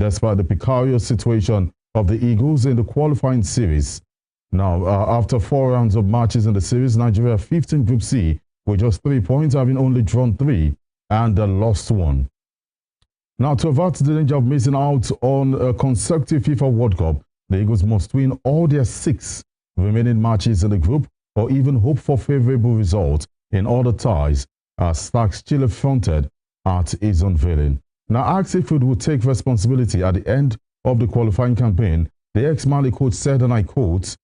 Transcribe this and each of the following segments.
despite the precarious situation of the Eagles in the qualifying series. Now, after 4 rounds of matches in the series, Nigeria fifth in Group C with just 3 points, having only drawn 3 and lost 1. Now, to avert the danger of missing out on a consecutive FIFA World Cup, the Eagles must win all their 6 remaining matches in the group or even hope for favorable results in other ties, as Stacks Chile fronted at his unveiling. Now, asked if it would take responsibility at the end of the qualifying campaign, the ex-Mali coach said, and I quote,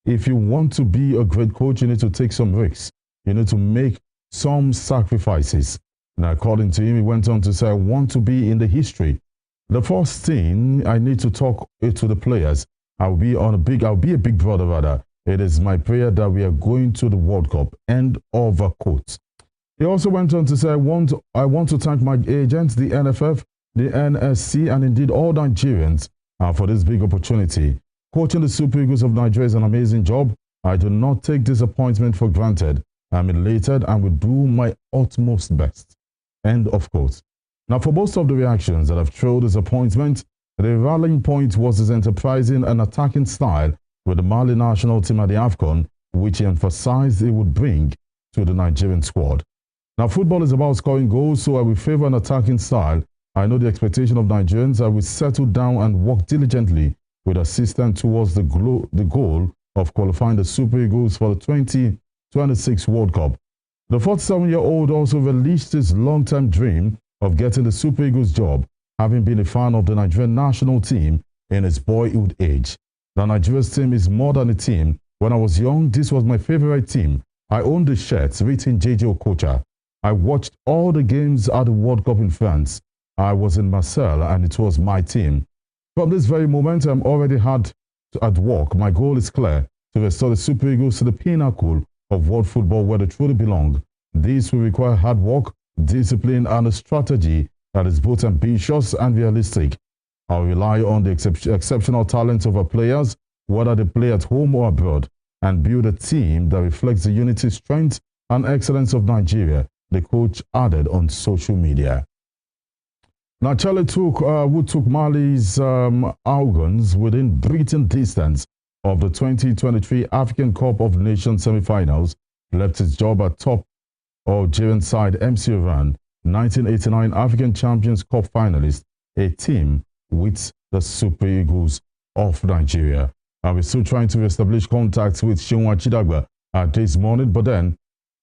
"If you want to be a great coach, you need to take some risks. You need to make some sacrifices." Now, according to him, he went on to say, "I want to be in the history. The first thing I need to talk to the players. I'll be a big brother rather. It is my prayer that we are going to the World Cup." End of quote. He also went on to say, I want to thank my agents, the NFF, the NSC, and indeed all Nigerians for this big opportunity. Coaching the Super Eagles of Nigeria is an amazing job. I do not take disappointment for granted. I'm elated and will do my utmost best. End of quote. Now, for most of the reactions that have showed disappointment, the rallying point was his enterprising and attacking style with the Mali national team at the AFCON, which he emphasized he would bring to the Nigerian squad. Now, football is about scoring goals, so I will favor an attacking style. I know the expectation of Nigerians. I will settle down and work diligently with assistance towards the goal of qualifying the Super Eagles for the 2026 World Cup. The 47-year-old also released his long-term dream of getting the Super Eagles job, having been a fan of the Nigerian national team in his boyhood age. The Nigeria's team is more than a team. When I was young, this was my favorite team. I owned the shirts written JJ Okocha. I watched all the games at the World Cup in France. I was in Marseille and it was my team. From this very moment, I'm already hard at work. My goal is clear: to restore the Super Eagles to the pinnacle of world football where they truly belong. This will require hard work, discipline, and a strategy that is both ambitious and realistic. I'll rely on the exceptional talents of our players, whether they play at home or abroad, and build a team that reflects the unity, strength, and excellence of Nigeria, the coach added on social media. Now, Charlie who took Mali's Algons within breathing distance of the 2023 African Cup of Nations semi-finals, left his job at top Algerian side MC Oran, 1989 African Champions Cup finalist, a team with the Super Eagles of Nigeria. We're still trying to establish contacts with Seun Achidagba this morning, but then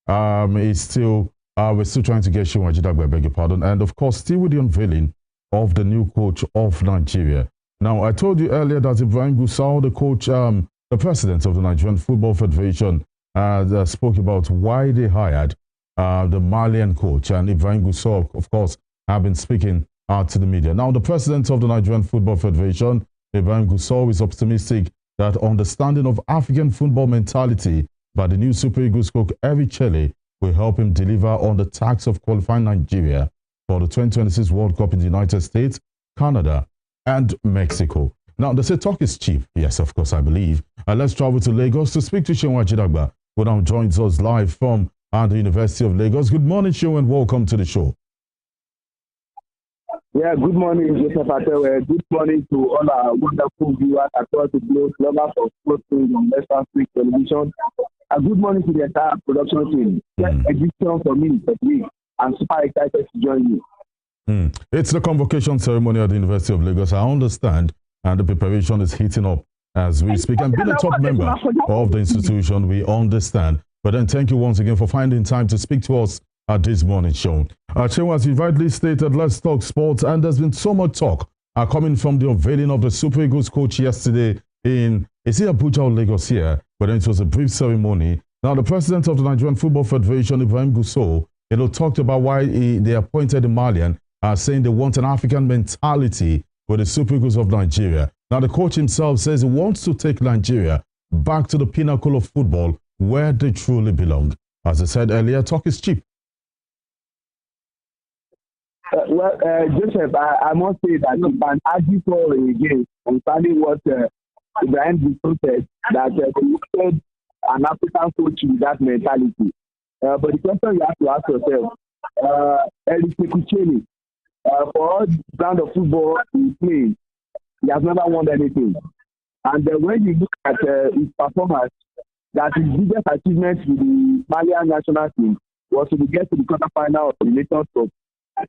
we're still trying to get Seun Achidagba, beg your pardon, and of course still with the unveiling of the new coach of Nigeria. Now, I told you earlier that Ibrahim Gusau, the coach, the president of the Nigerian Football Federation, spoke about why they hired the Malian coach, and Ibrahim Gusau, of course, have been speaking to the media. Now, the president of the Nigerian Football Federation, Ibrahim Gusau, is optimistic that understanding of African football mentality by the new Super Eagles coach Eric Chelle will help him deliver on the task of qualifying Nigeria for the 2026 World Cup in the United States, Canada, and Mexico. Now, they say talk is cheap. Yes, of course, I believe. Let's travel to Lagos to speak to Seun Achidagba, who now joins us live from the University of Lagos. Good morning, Seun, and welcome to the show. Yeah, good morning, Joseph Atewe. Good morning to all our wonderful viewers across the globe, lovers of sports on Western Street Television. And good morning to the entire production team. Edition for me this week. I'm super excited to join you. It's the convocation ceremony at the University of Lagos. I understand, and the preparation is heating up as we speak. And being a top member of the institution, we understand. But then thank you once again for finding time to speak to us at this morning's show. Seun, as you rightly stated, let's talk sports. And there's been so much talk coming from the unveiling of the Super Eagles coach yesterday in Abuja or Lagos here, but then it was a brief ceremony. Now, the president of the Nigerian Football Federation, Ibrahim Gusau, talked about why they appointed the Malian, saying they want an African mentality with the Super Eagles of Nigeria. Now, the coach himself says he wants to take Nigeria back to the pinnacle of football where they truly belong. As I said earlier, talk is cheap. Joseph, I must say that you can argue for again concerning what Ibrahim Gusau said, that they wanted an African coach with that mentality. But the question you have to ask yourself, Eric Chelle, for all the brand of football he plays, He has never won anything. And when you look at his performance, that his biggest achievement with the Malian national team was to get to the quarterfinal of the Nations Cup.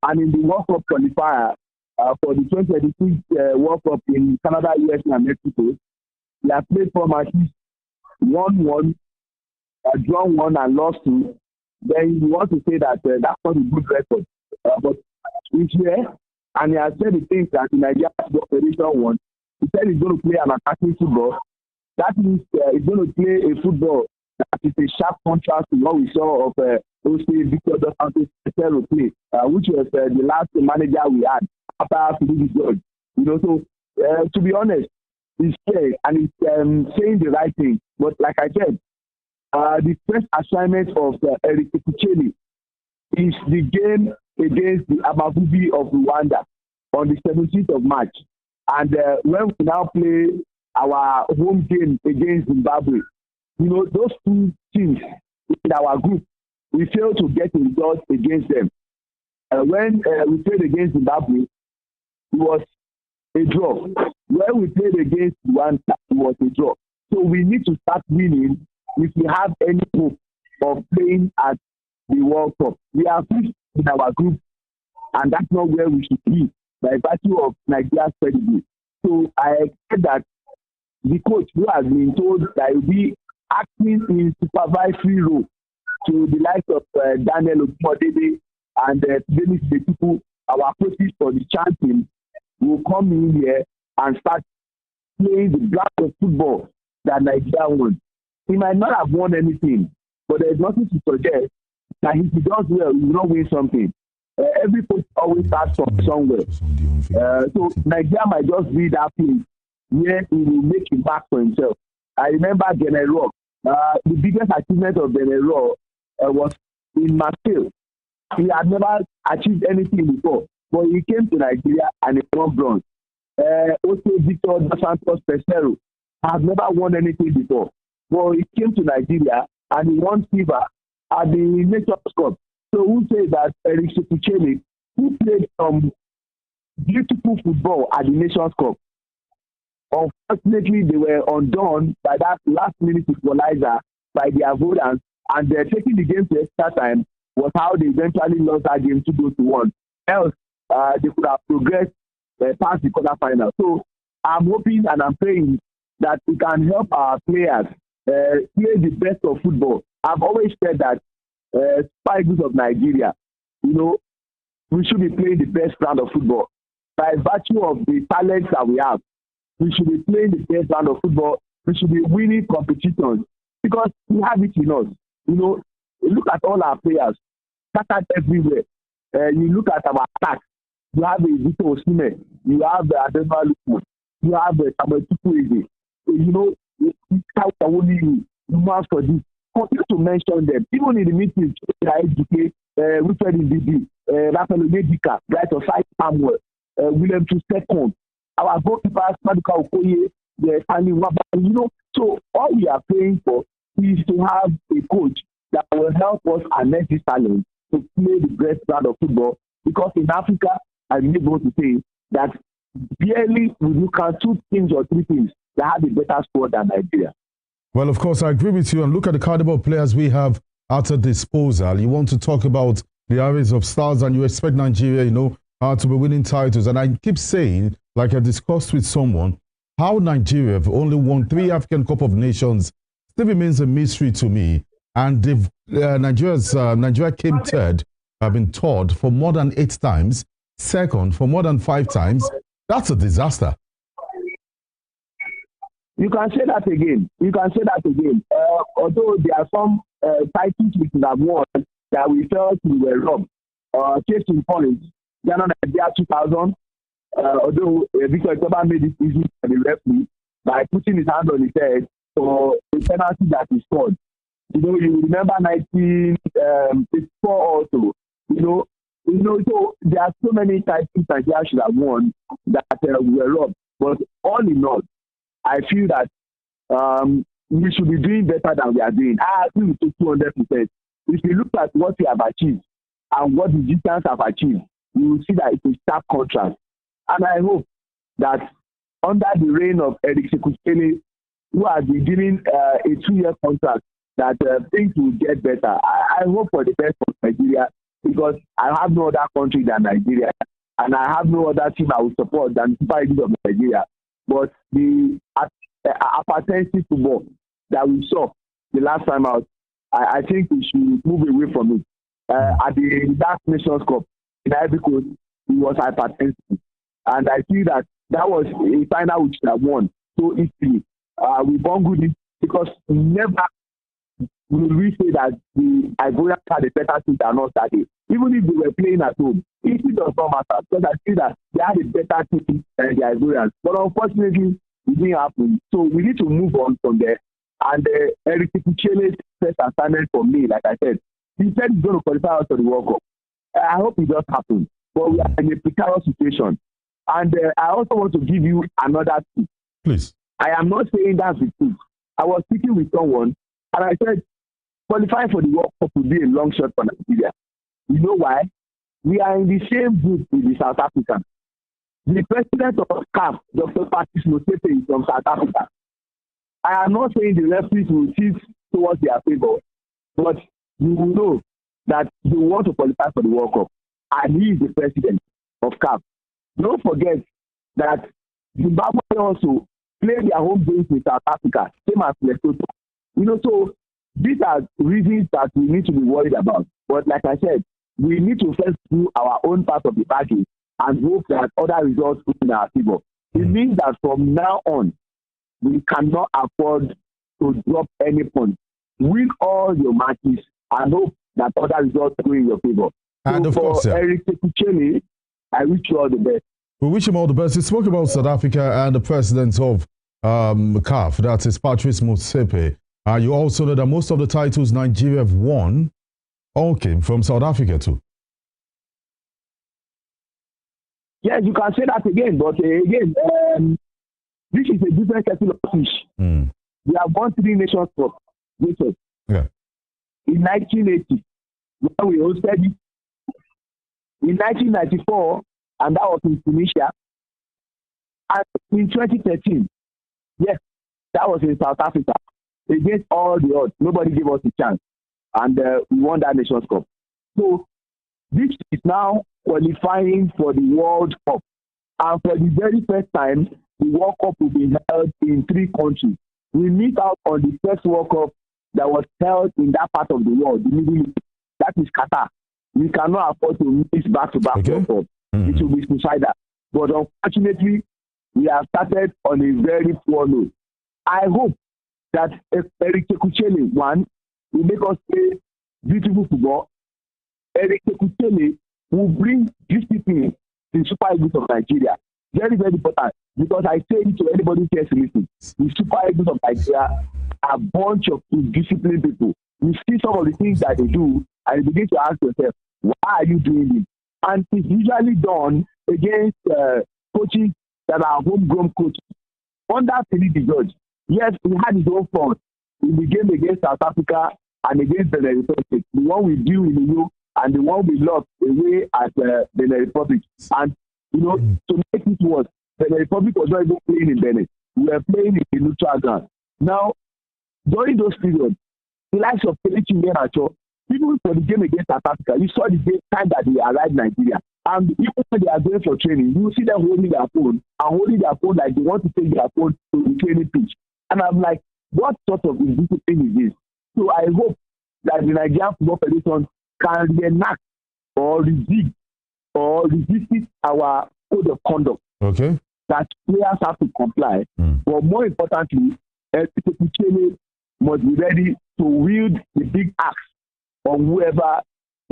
And in the World Cup qualifier for the 2026 World Cup in Canada, US, and Mexico, he has played 4 matches, won 1, drawn 1, and lost 2. Then you want to say that that's not a good record. But he's here, and he has said the things that in Nigeria Federation won. He said he's going to play an attacking football. That means he's going to play a football that is a sharp contrast to what we saw of Victor Dos Santos play, which was the last manager we had after Philippe George. So to be honest, he's here and he's saying the right thing. But like I said, the first assignment of Eric Ekucheni is the game against the Amavubi of Rwanda on the 17th of March. And when we now play our home game against Zimbabwe, those 2 teams in our group, we failed to get a result against them. When we played against Zimbabwe, it was a draw. When we played against Rwanda, it was a draw. So we need to start winning if we have any hope of playing at the World Cup. We are fifth in our group, and that's not where we should be by virtue of Nigeria's pedigree. So I expect that the coach who has been told that he will be acting in supervisory role to the likes of Daniel Ogunmodede and Denis Betiku, our coaches for the champion, will come in here and start playing the brand of football that Nigeria won. He might not have won anything, but there is nothing to suggest that if he does well, he will not win something. Every coach always starts from somewhere. So Nigeria might just be that place where he will make a mark for himself. I remember Genero. The biggest achievement of Genero was in Marseille. He had never achieved anything before, but he came to Nigeria and he won bronze. Also, Victor Dos Santos Pesero has never won anything before, but he came to Nigeria and he won silver at the Nations Cup. So who says that Eric Ekucheni, who played some beautiful football at the Nations Cup, unfortunately they were undone by that last-minute equalizer by the Ivorians, and taking the game to extra time was how they eventually lost that game 2-1. Else, they could have progressed past the quarterfinal. So I'm hoping and I'm praying that we can help our players play the best of football. I've always said that Super Eagles of Nigeria, we should be playing the best brand of football. By virtue of the talents that we have, we should be playing the best brand of football. We should be winning competitions because we have it in us. Look at all our players scattered everywhere. You look at our attack. You have a Victor Osimhen. You have the Ademola Lookman. You have the Samuel Chukwueze. For this. Continue to mention them. Even in the meetings, Wilfred Ndidi, Rafael Onyedika, Bright of Samuel, William Trustekon, our goalkeepers, Maduka Okoye, Stanley Wabba. So all we are praying for is to have a coach that will help us harness this talent to play the best brand of football. Because in Africa, I'm able to say that barely we look at 2 teams or 3 teams that have a better squad than Nigeria. Well, of course, I agree with you. And look at the caliber of players we have at our disposal. You want to talk about the areas of stars, and you expect Nigeria, to be winning titles. And I keep saying, like I discussed with someone, how Nigeria have only won 3 African Cup of Nations still remains a mystery to me. And Nigeria came third, have been third for more than 8 times, second for more than 5 times. That's a disaster. You can say that again. Although there are some titles which we have won that we felt we were robbed. Case in point, Ghana Nigeria 2000. Although Victor Etoba made it easy for the referee by putting his hand on his head for a penalty that he scored. You remember 1954 also. So there are so many titles Nigeria should have won that we were robbed. But all in all, I feel that we should be doing better than we are doing. I agree with you 200%. If you look at what we have achieved and what the Egyptians have achieved, you will see that it's a stark contrast. And I hope that under the reign of Eric Sekutele, who has been given a 2-year contract, that things will get better. I hope for the best for Nigeria, because I have no other country than Nigeria, and I have no other team I will support than Super Eagles of Nigeria. But the apathentic football that we saw the last time out, I think we should move away from it. At the last Nations Cup in Ivory Coast, it was hypertensive, and I see that was a final which we have won so easily. We bungled it because never will we say that the Ivorians had a better team than us that day. Even if they were playing at home, it does not matter, because I see that they had a better team than the Ivorians. But unfortunately, it didn't happen. So we need to move on from there. And Eric Sekutele's first assignment for me, like I said, he said he's going to qualify us for the World Cup. I hope it does happen. But we are in a precarious situation. And I also want to give you another tip. Please. I am not saying that's the truth. I was speaking with someone, and I said, qualifying for the World Cup will be a long shot for Nigeria. You know why? We are in the same group with the South Africans. The president of CAF, Dr. Patrice Motsepe, is from South Africa. I am not saying the referees will shift towards their favor, but you will know that they want to qualify for the World Cup, and he is the president of CAF. Don't forget that Zimbabwe also play their home games with South Africa, same as Lesotho. So these are reasons that we need to be worried about. But like I said, we need to first do our own part of the bargain and hope that other results will be in our favor. It means that from now on, we cannot afford to drop any point. Win all your matches and hope that other results go in your favor. And so of course, Eric Sekutele, I wish you all the best. We wish him all the best. He spoke about South Africa and the president of CAF, that is Patrice Motsepe. You also know that most of the titles Nigeria have won all came from South Africa too. Yes, you can say that again, but again, this is a different kettle of fish. We have won 3 Nations Cup. Yeah. In 1980, when we hosted it. In 1994, and that was in Tunisia. And in 2013, yes, that was in South Africa. Against all the odds, nobody gave us a chance. And we won that Nations Cup. So this is now qualifying for the World Cup. And for the very first time, the World Cup will be held in 3 countries. We miss out on the first World Cup that was held in that part of the world, the Middle East. That is Qatar. We cannot afford to miss back-to-back World Cup. It will be suicidal. But unfortunately, we have started on a very poor note. I hope that if Eric Sekutele, one, will make us play beautiful football. Eric Sekutele will bring discipline to the Super Eagles of Nigeria. Very, very important. Because I say it to anybody who cares to listen. The Super Eagles of Nigeria are a bunch of disciplined people. You see some of the things that they do, and you begin to ask yourself, why are you doing this? And it's usually done against coaches that are homegrown coaches. Under Philippe George, yes, he had his own fault in the game against South Africa and against Benin Republic. The one we drew in the U and the one we lost away at Benin Republic. And, to make it worse, Benin Republic was not even playing in Benin. We were playing in the neutral ground. Now, during those periods, the likes of Kelechi Iheanacho, even for the game against South Africa, you saw the time that they arrived in Nigeria. And even when they are going for training, you see them holding their phone like they want to take their phone to the training pitch. And I'm like, what sort of indiscipline is this? So I hope that the Nigerian Football Federation can reenact or resist our code of conduct. Okay. That players have to comply. But more importantly, Sekutele must be ready to wield the big axe on whoever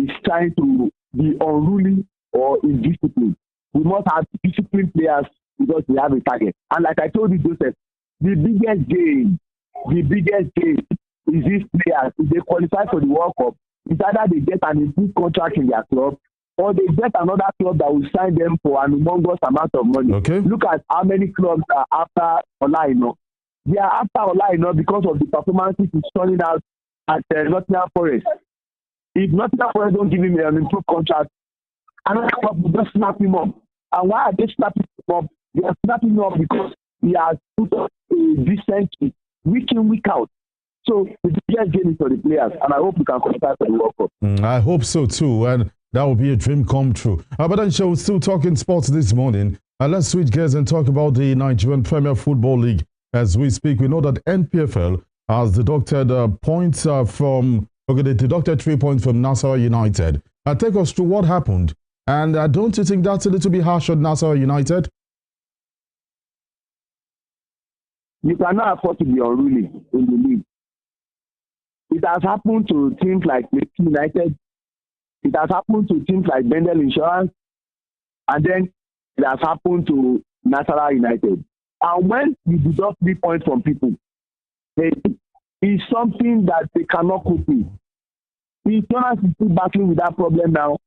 is trying to be unruly or indisciplined. We must have disciplined players because we have a target. And like I told you, Joseph, the biggest game is these players. If they qualify for the World Cup, it's either they get an improved contract in their club or they get another club that will sign them for an humongous amount of money. Okay. Look at how many clubs are after Ola Aina. They are after Ola Aina because of the performances he's turning out at Nottingham Forest. If Nottingham Forest don't give him an improved contract, another club will just snap him up. And why are they snapping him up? They are snapping him up because he has put up a decent week in, week out. So the biggest game is for the players, and I hope we can qualify for the World Cup. I hope so too, and that will be a dream come true. But then, we're still talking sports this morning. Let's switch gears and talk about the Nigerian Premier Football League as we speak. We know that NPFL has deducted points they deducted 3 points from Nasarawa United. Take us through what happened, and don't you think that's a little bit harsh on Nasarawa United? You cannot afford to be unruly in the league. It has happened to teams like United. It has happened to teams like Bendel Insurance. And then it has happened to Nasarawa United. And when you deduct 3 points from people, it's something that they cannot cope with. Insurance is still battling with that problem now.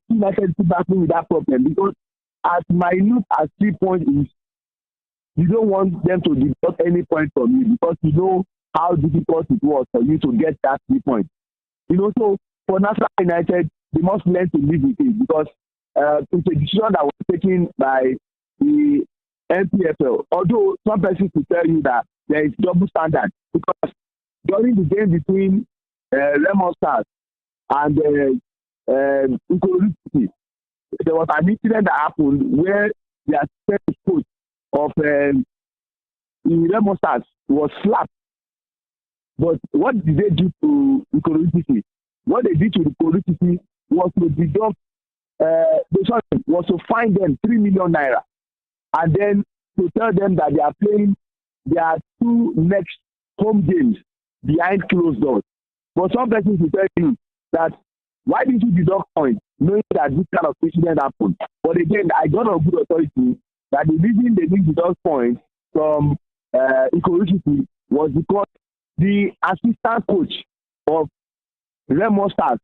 United is still battling with that problem because as minute as 3 points is, you don't want them to deduct any point from you because you know how difficult it was for you to get that 3 points. So for Nasarawa United, they must learn to live with it because it's a decision that was taken by the NPFL. Although some persons will tell you that there is double standard because during the game between Lemon Stars and Ikorodu City, there was an incident that happened where the assistant coach of Lemon Stars was slapped. But what did they do to Ikorodu City? What they did to Ikorodu City was to deduct, was to fine them 3 million naira, and then to tell them that they are playing their 2 next home games behind closed doors. But some persons will tell you that why did you deduct points knowing that this kind of incident happened? But again, I got a good authority that the reason they didn't deduct points from Ikorodu City was because the assistant coach of Lemon Stars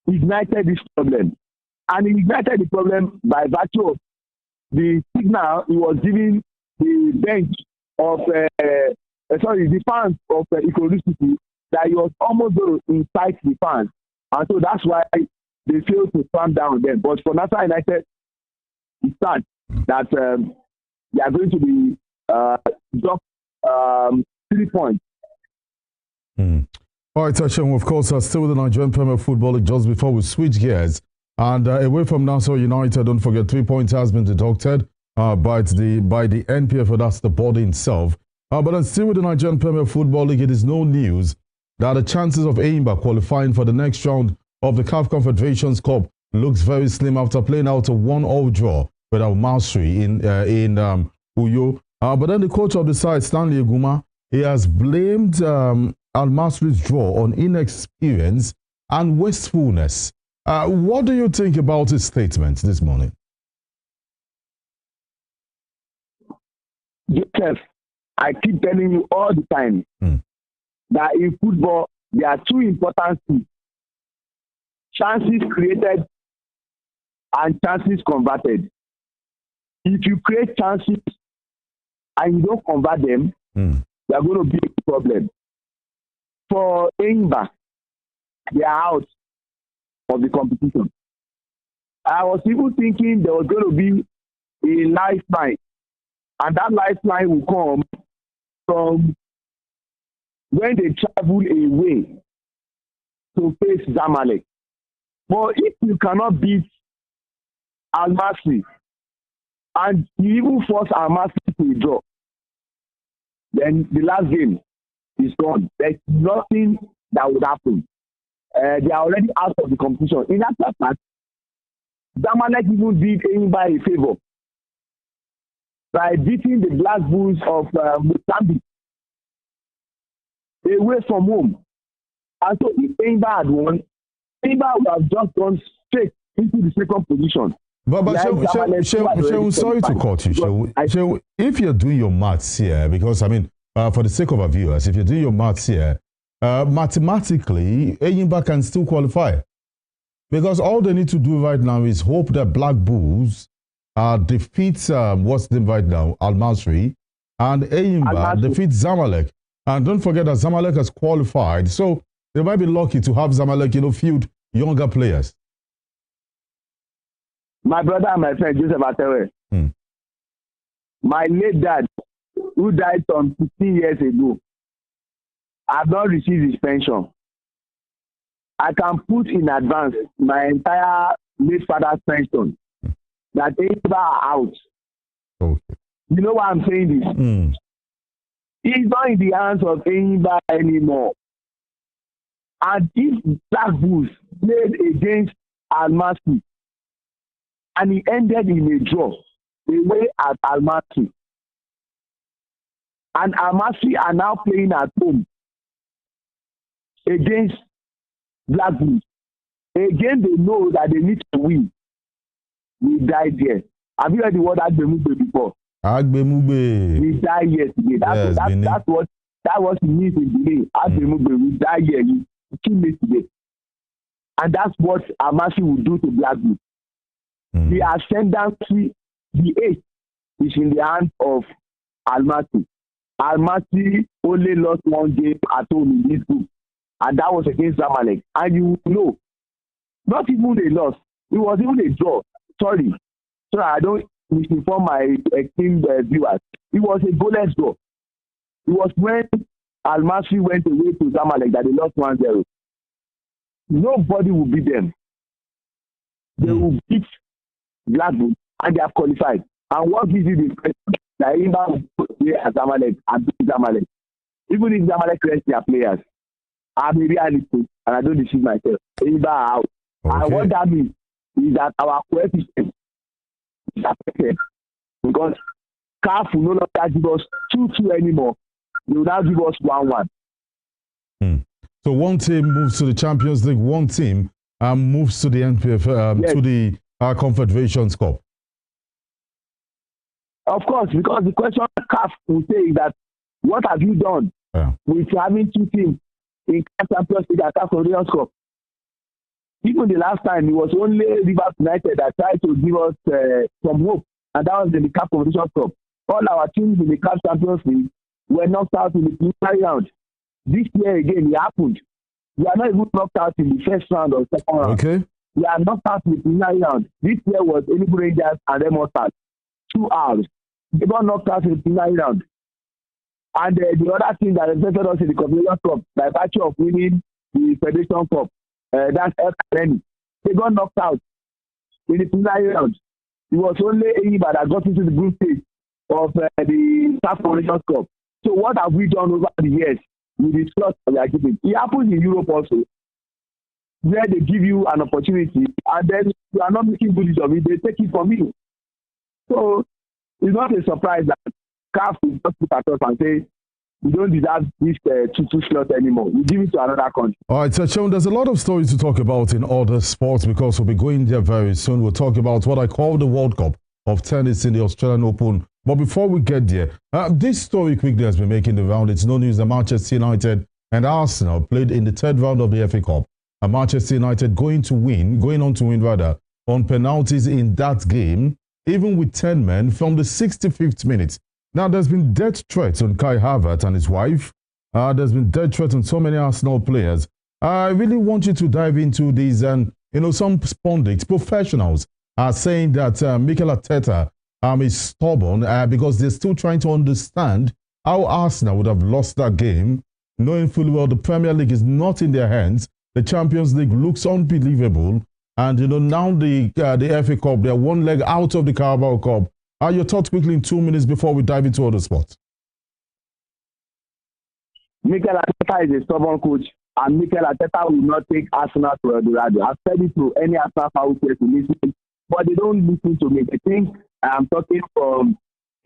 ignited this problem. And he ignited the problem by virtue of the signal he was giving the bench of, the fans of Ikorodu City that he was almost going to incite the fans. And so that's why they failed to calm down on them. But for Nasarawa United, it's sad that they are going to be dropped 3 points. All right, Tashem, of course, still with the Nigerian Premier Football League. Just before we switch gears and away from Nasarawa United, don't forget 3 points has been deducted by the NPFL, that's the body itself. But then still with the Nigerian Premier Football League, it is no news that the chances of Enyimba qualifying for the next round of the CAF Confederations Cup looks very slim after playing out a 1-1 draw with Al Masry in Uyo. But then the coach of the side, Stanley Eguma, he has blamed Al Masry's draw on inexperience and wastefulness. What do you think about his statement this morning? Joseph, I keep telling you all the time that in football, there are 2 important things: chances created and chances converted. If you create chances and you don't convert them, they are going to be a problem. For Enyimba, they are out of the competition. I was even thinking there was going to be a lifeline, and that lifeline will come from when they travel away to face Zamalek. But if you cannot beat Al Masry and you even force Al Masry to withdraw, then the last game is gone. There's nothing that would happen. They are already out of the competition. In that fact, Zamalek even did Enyimba a favor by beating the Black Bulls of Mozambique away from home. And so if Enyimba had won, Enyimba would have just gone straight into the second position. But Shehu, sorry to cut you, Shehu. If you're doing your maths here, because I mean, for the sake of our viewers, if you're doing your maths here, mathematically, Enyimba can still qualify. Because all they need to do right now is hope that Black Bulls defeats what's the name right now, Al Masry, and Enyimba defeats Zamalek. And don't forget that Zamalek has qualified, so they might be lucky to have Zamalek, field younger players. My brother and my friend Joseph Atewe, my late dad, who died some 15 years ago, I've not received his pension. I can put in advance my entire late father's pension that Enyimba are out. Okay. You know why I'm saying this? It's not in the hands of Enyimba anymore. And if Black Bulls played against Almasi and he ended in a draw, away at Almasi, and Almasi are now playing at home against Black Bulls, again they know that they need to win. We died there. Have you heard the word Agbemugbe before? Agbemugbe. We die yesterday. That's what it means in Benin. Agbemugbe, we die here. You kill me today. And that's what Almasi will do to Black Bulls. The ascendancy, the eight, is in the hands of Almasi. Almasi only lost one game at home in this group, and that was against Zamalek. And you know, not even a loss, it was even a draw. Sorry, so I don't misinform my esteemed viewers. It was a goalless draw. It was when Almasi went away to Zamalek that they lost 1-0. Nobody will beat them. They will beat Black Bulls, and they have qualified. And what gives you the impression that Enyimba will play at Zamalek and beat Zamalek? Even if Zamalek rests their players, I'm a realist and I don't deceive myself. Enyimba are out. Okay. And what that means is that our coefficient is affected because CAF will no longer give us 2-2 anymore. They will now give us 1-1. So one team moves to the Champions League, one team moves to the NPF, yes, to the Confederations Cup. Of course, because the question CAF will say is that what have you done with having two teams in Champions League and Confederations Cup? Even the last time, it was only Rivers United that tried to give us some hope, and that was in the CAF Confederations Cup. All our teams in the CAF Champions League were knocked out in the preliminary round. This year again, it happened. We are not even knocked out in the first round or second round. Okay. We are knocked out in the preliminary round. This year was Enugu Rangers and Remo Stars. 2 hours. They got knocked out in the preliminary round. And the other team that represented us in the Confederations Cup, by virtue of winning the Federation Cup, that's FNN. They got knocked out in the preliminary round. It was only Enyimba that got into the group stage of the CAF Confederations Cup. So what have we done over the years with the slots that we are giving? It happens in Europe also, where they give you an opportunity and then you are not making good use of it, they take it from you. So it's not a surprise that CAF will just look at us and say, we don't deserve this 2-2 slot anymore. We give it to another country. All right, so Sean, there's a lot of stories to talk about in other sports because we'll be going there very soon. We'll talk about what I call the World Cup of tennis in the Australian Open. But before we get there, this story quickly has been making the round. It's no news that Manchester United and Arsenal played in the third round of the FA Cup. And Manchester United going on to win on penalties in that game, even with 10 men from the 65th minute. Now, there's been death threats on Kai Havertz and his wife. There's been death threats on so many Arsenal players. I really want you to dive into these. And, some pundits, professionals, are saying that Mikel Arteta is stubborn because they're still trying to understand how Arsenal would have lost that game, knowing fully well the Premier League is not in their hands. The Champions League looks unbelievable. And, now the FA Cup, they're one leg out of the Carabao Cup. Your thoughts quickly in 2 minutes before we dive into other sports. Mikel Arteta is a stubborn coach, and Mikel Arteta will not take Arsenal to Eldorado. I've said it to any Arsenal fan who to listen, but they don't listen to me. They think I'm talking from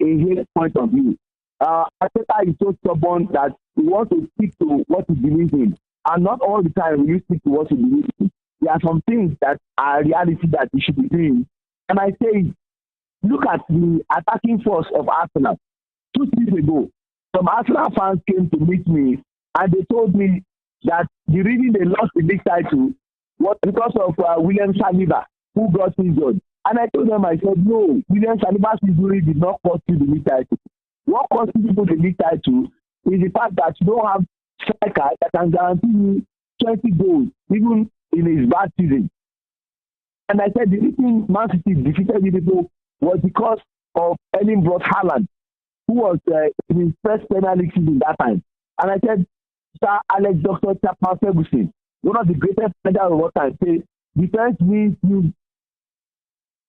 a hate point of view. Arteta is so stubborn that he wants to stick to what he believes in, and not all the time will you stick to what he believes in. There are some things that are reality that you should be doing, and I say, look at the attacking force of Arsenal. 2 days ago, some Arsenal fans came to meet me and they told me that the reason they lost the league title was because of William Saliba, who got injured. And I told them, I said, no, William Saliba's injury did not cost you the league title. What cost people the league title is the fact that you don't have striker that can guarantee you 20 goals, even in his bad season. And I said, the reason Man City defeated Liverpool was because of Erling Brot Haaland, who was in his first Premier League season that time. And I said, Sir Alex Dr. Chapman Ferguson, one of the greatest managers of all time, say defense means you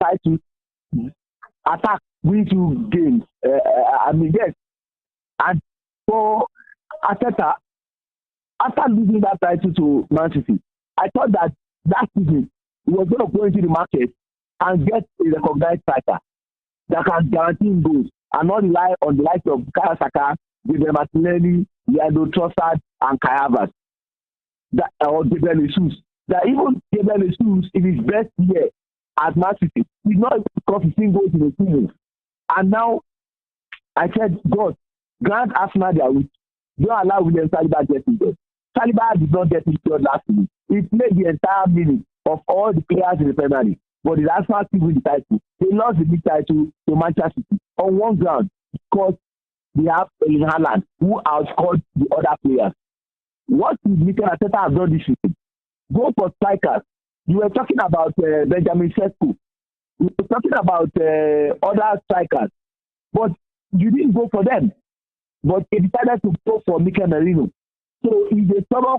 try to attack, win two games. Yes. And for Arteta, after losing that title to Man City, I thought that season he was going to go into the market and get a recognized striker that can guarantee him goals and not rely on the likes of Bukayo Saka, Gabriel Martinelli, Leandro Trossard, and Kai Havertz. Or Gabriel Jesus. That even Gabriel Jesus, in his best year at Man City, did not score 15 goals in a season. And now, I said, God, grant Arsenal their wish. Don't allow William Saliba get injured. Saliba did not get injured last week. He played the entire minute of all the players in the Premier League. But the Arsenal team win the title. They lost the league title to Manchester City on one ground because they have Erling Haaland, who outscored the other players. What did Mikel Arteta have done this season? Go for strikers. You were talking about Benjamin Sesko. You were talking about other strikers. But you didn't go for them. But he decided to go for Mikel Merino. So he's a stubborn